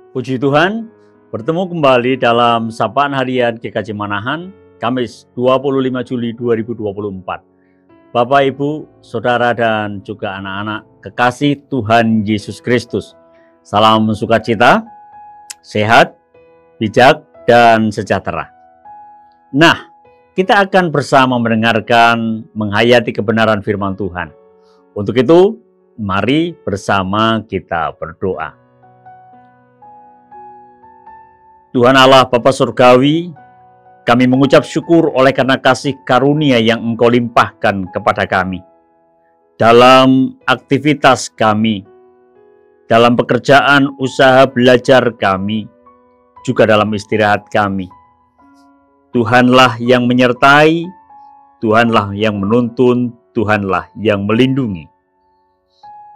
Puji Tuhan, bertemu kembali dalam Sapaan Harian GKJ Manahan, Kamis 25 Juli 2024. Bapak, Ibu, Saudara, dan juga anak-anak kekasih Tuhan Yesus Kristus. Salam sukacita, sehat, bijak, dan sejahtera. Nah, kita akan bersama mendengarkan, menghayati kebenaran firman Tuhan. Untuk itu, mari bersama kita berdoa. Tuhan Allah Bapa Surgawi, kami mengucap syukur oleh karena kasih karunia yang Engkau limpahkan kepada kami. Dalam aktivitas kami, dalam pekerjaan, usaha, belajar kami, juga dalam istirahat kami. Tuhanlah yang menyertai, Tuhanlah yang menuntun, Tuhanlah yang melindungi.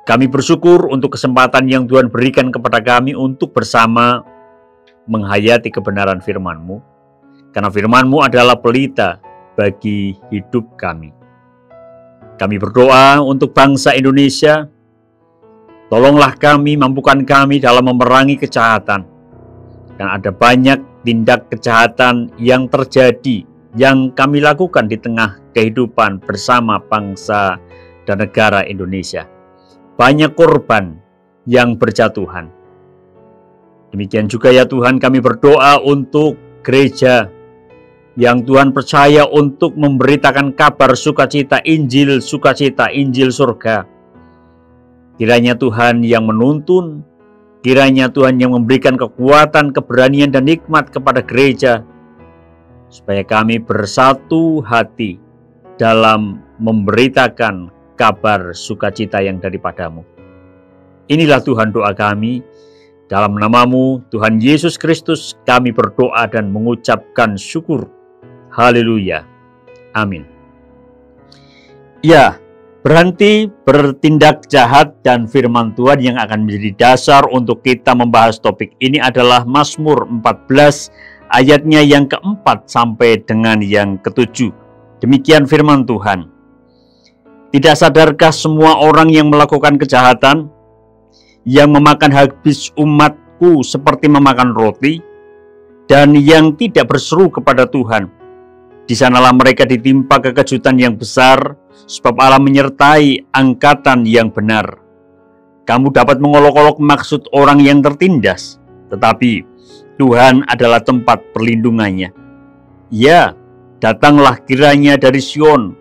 Kami bersyukur untuk kesempatan yang Tuhan berikan kepada kami untuk bersama menghayati kebenaran firman-Mu, karena firman-Mu adalah pelita bagi hidup kami. Kami berdoa untuk bangsa Indonesia, tolonglah kami, mampukan kami dalam memerangi kejahatan, karena ada banyak tindak kejahatan yang terjadi, yang kami lakukan di tengah kehidupan bersama bangsa dan negara Indonesia. Banyak korban yang berjatuhan. Demikian juga ya Tuhan, kami berdoa untuk gereja yang Tuhan percaya untuk memberitakan kabar sukacita, Injil surga. Kiranya Tuhan yang menuntun, kiranya Tuhan yang memberikan kekuatan, keberanian, dan nikmat kepada gereja, supaya kami bersatu hati dalam memberitakan kabar sukacita yang daripada-Mu. Inilah Tuhan doa kami. Dalam nama-Mu, Tuhan Yesus Kristus, kami berdoa dan mengucapkan syukur. Haleluya. Amin. Ya, berhenti bertindak jahat dan firman Tuhan yang akan menjadi dasar untuk kita membahas topik ini adalah Mazmur 14, ayatnya yang keempat sampai dengan yang ketujuh. Demikian firman Tuhan. Tidak sadarkah semua orang yang melakukan kejahatan, yang memakan habis umatku seperti memakan roti, dan yang tidak berseru kepada Tuhan? Di sanalah mereka ditimpa kekejutan yang besar, sebab Allah menyertai angkatan yang benar. Kamu dapat mengolok-olok maksud orang yang tertindas, tetapi Tuhan adalah tempat perlindungannya. Ya, datanglah kiranya dari Sion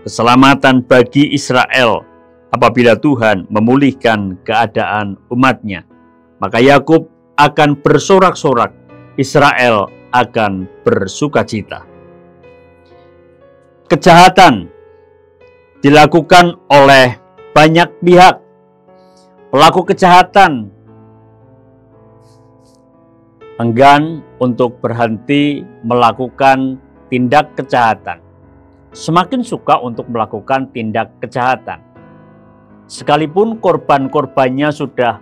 keselamatan bagi Israel. Apabila Tuhan memulihkan keadaan umatnya, maka Yakub akan bersorak-sorak, Israel akan bersukacita. Kejahatan dilakukan oleh banyak pihak. Pelaku kejahatan enggan untuk berhenti melakukan tindak kejahatan, semakin suka untuk melakukan tindak kejahatan. Sekalipun korban-korbannya sudah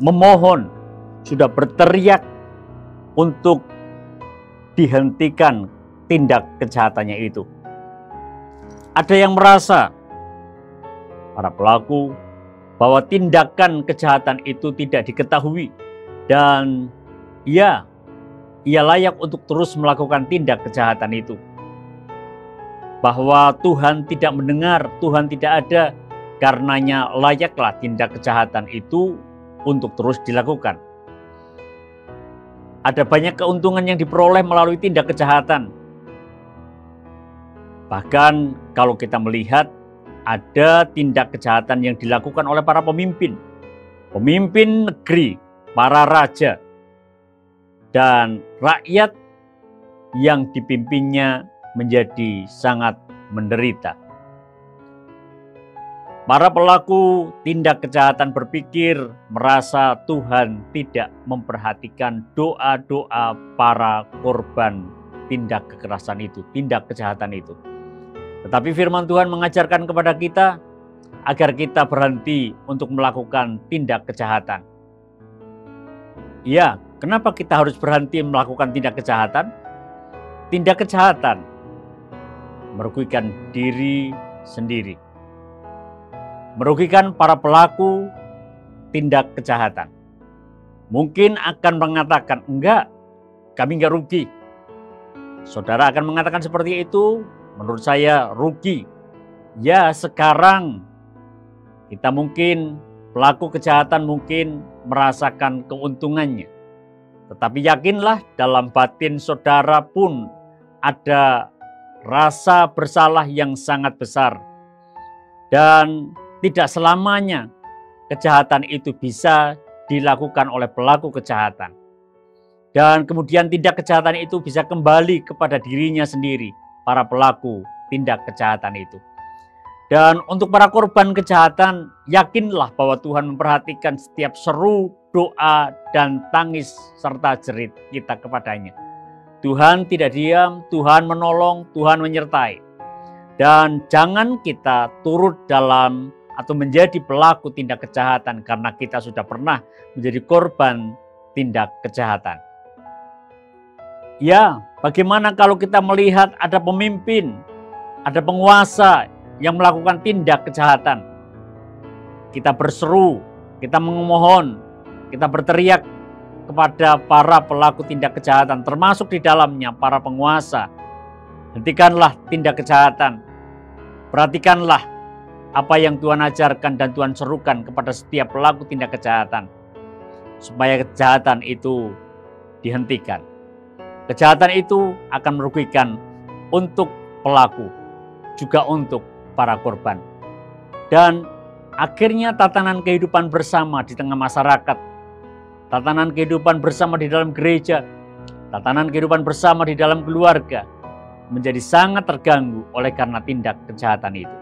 memohon, sudah berteriak untuk dihentikan tindak kejahatannya itu. Ada yang merasa, para pelaku, bahwa tindakan kejahatan itu tidak diketahui dan ia layak untuk terus melakukan tindak kejahatan itu. Bahwa Tuhan tidak mendengar, Tuhan tidak ada, karenanya layaklah tindak kejahatan itu untuk terus dilakukan. Ada banyak keuntungan yang diperoleh melalui tindak kejahatan. Bahkan kalau kita melihat ada tindak kejahatan yang dilakukan oleh para pemimpin negeri, para raja, dan rakyat yang dipimpinnya menjadi sangat menderita. Para pelaku tindak kejahatan berpikir, merasa Tuhan tidak memperhatikan doa-doa para korban tindak kekerasan itu, tindak kejahatan itu. Tetapi firman Tuhan mengajarkan kepada kita agar kita berhenti untuk melakukan tindak kejahatan. Ya, kenapa kita harus berhenti melakukan tindak kejahatan? Tindak kejahatan merugikan diri sendiri, merugikan para pelaku tindak kejahatan. mungkin akan mengatakan, enggak, kami enggak rugi. Saudara akan mengatakan seperti itu, menurut saya rugi. Ya, sekarang kita mungkin, pelaku kejahatan mungkin merasakan keuntungannya. Tetapi yakinlah, dalam batin saudara pun ada rasa bersalah yang sangat besar. Dan tidak selamanya kejahatan itu bisa dilakukan oleh pelaku kejahatan. Dan kemudian tindak kejahatan itu bisa kembali kepada dirinya sendiri, para pelaku tindak kejahatan itu. Dan untuk para korban kejahatan, yakinlah bahwa Tuhan memperhatikan setiap seru, doa, dan tangis serta jerit kita kepadanya. Tuhan tidak diam, Tuhan menolong, Tuhan menyertai. Dan jangan kita turut dalam atau menjadi pelaku tindak kejahatan karena kita sudah pernah menjadi korban tindak kejahatan. Ya, bagaimana kalau kita melihat ada pemimpin, ada penguasa yang melakukan tindak kejahatan? Kita berseru, kita memohon, kita berteriak kepada para pelaku tindak kejahatan, termasuk di dalamnya para penguasa. Hentikanlah tindak kejahatan. Perhatikanlah apa yang Tuhan ajarkan dan Tuhan serukan kepada setiap pelaku tindak kejahatan, supaya kejahatan itu dihentikan. Kejahatan itu akan merugikan untuk pelaku, juga untuk para korban. Dan akhirnya tatanan kehidupan bersama di tengah masyarakat, tatanan kehidupan bersama di dalam gereja, tatanan kehidupan bersama di dalam keluarga menjadi sangat terganggu oleh karena tindak kejahatan itu.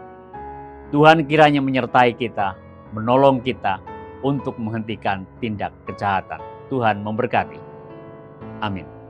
Tuhan kiranya menyertai kita, menolong kita untuk menghentikan tindak kejahatan. Tuhan memberkati. Amin.